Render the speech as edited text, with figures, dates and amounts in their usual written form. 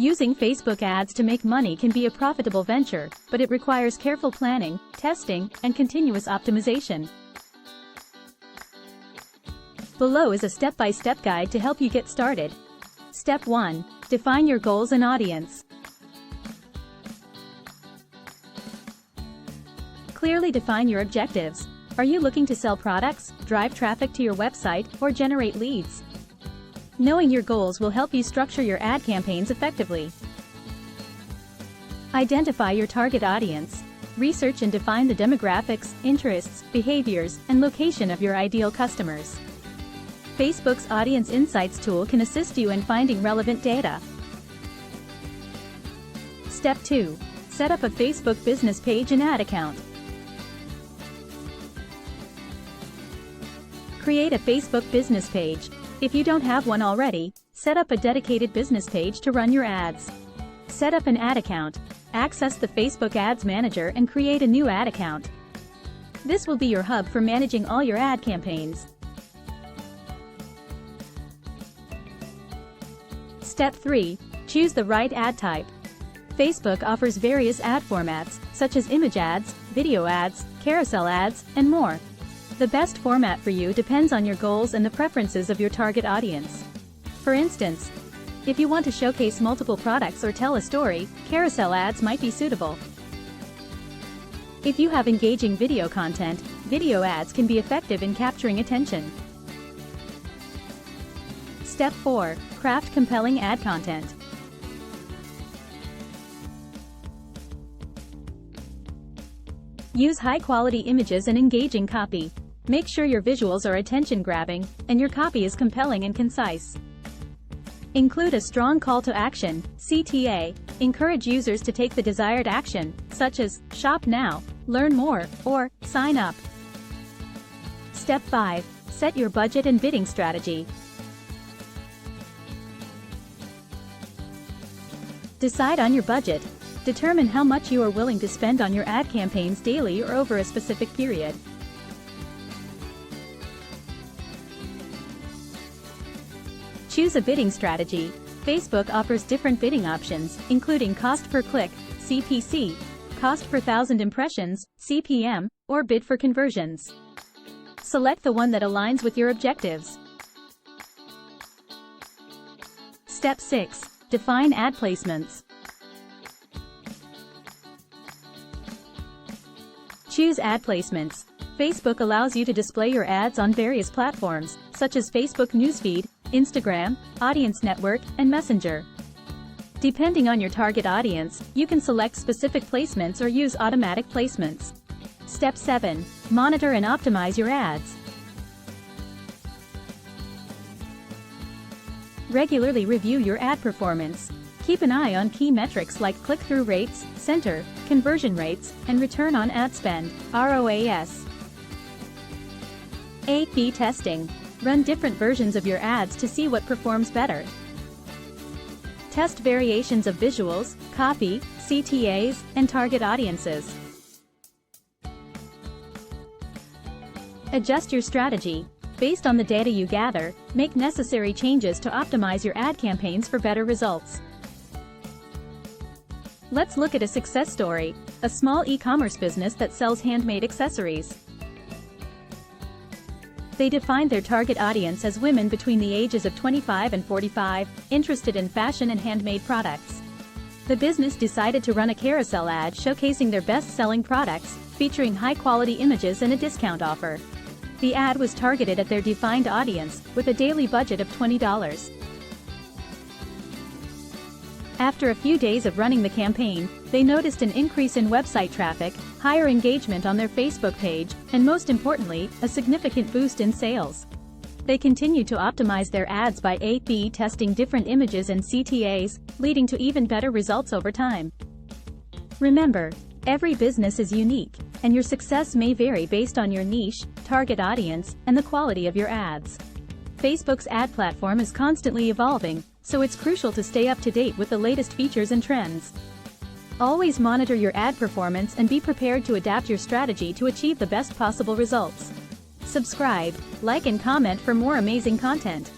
Using Facebook ads to make money can be a profitable venture, but it requires careful planning, testing, and continuous optimization. Below is a step-by-step guide to help you get started. Step 1. Define your goals and audience. Clearly define your objectives. Are you looking to sell products, drive traffic to your website, or generate leads? Knowing your goals will help you structure your ad campaigns effectively. Identify your target audience. Research and define the demographics, interests, behaviors, and location of your ideal customers. Facebook's Audience Insights tool can assist you in finding relevant data. Step 2. Set up a Facebook business page and ad account. Create a Facebook business page. If you don't have one already, set up a dedicated business page to run your ads. Set up an ad account. Access the Facebook Ads Manager and create a new ad account. This will be your hub for managing all your ad campaigns. Step 3. Choose the right ad type. Facebook offers various ad formats, such as image ads, video ads, carousel ads, and more. The best format for you depends on your goals and the preferences of your target audience. For instance, if you want to showcase multiple products or tell a story, carousel ads might be suitable. If you have engaging video content, video ads can be effective in capturing attention. Step 4. Craft compelling ad content. Use high-quality images and engaging copy. Make sure your visuals are attention-grabbing, and your copy is compelling and concise. Include a strong call to action, CTA. Encourage users to take the desired action, such as, shop now, learn more, or, sign up. Step 5. Set your budget and bidding strategy. Decide on your budget. Determine how much you are willing to spend on your ad campaigns daily or over a specific period. Choose a bidding strategy. Facebook offers different bidding options, including cost per click, CPC, cost per thousand impressions, CPM, or bid for conversions. Select the one that aligns with your objectives. Step 6. Define ad placements. Choose ad placements. Facebook allows you to display your ads on various platforms, such as Facebook Newsfeed, Instagram, Audience Network, and Messenger. Depending on your target audience, you can select specific placements or use automatic placements. Step 7. Monitor and optimize your ads. Regularly review your ad performance. Keep an eye on key metrics like click-through rates, center, conversion rates, and return on ad spend, ROAS. A/B testing. Run different versions of your ads to see what performs better. Test variations of visuals, copy, CTAs, and target audiences. Adjust your strategy. Based on the data you gather, make necessary changes to optimize your ad campaigns for better results. Let's look at a success story, a small e-commerce business that sells handmade accessories. They defined their target audience as women between the ages of 25 and 45, interested in fashion and handmade products. The business decided to run a carousel ad showcasing their best-selling products, featuring high-quality images and a discount offer. The ad was targeted at their defined audience, with a daily budget of $20. After a few days of running the campaign, they noticed an increase in website traffic, higher engagement on their Facebook page, and most importantly, a significant boost in sales. They continued to optimize their ads by A/B testing different images and CTAs, leading to even better results over time. Remember, every business is unique, and your success may vary based on your niche, target audience, and the quality of your ads. Facebook's ad platform is constantly evolving, so it's crucial to stay up to date with the latest features and trends. Always monitor your ad performance and be prepared to adapt your strategy to achieve the best possible results. Subscribe, like and comment for more amazing content.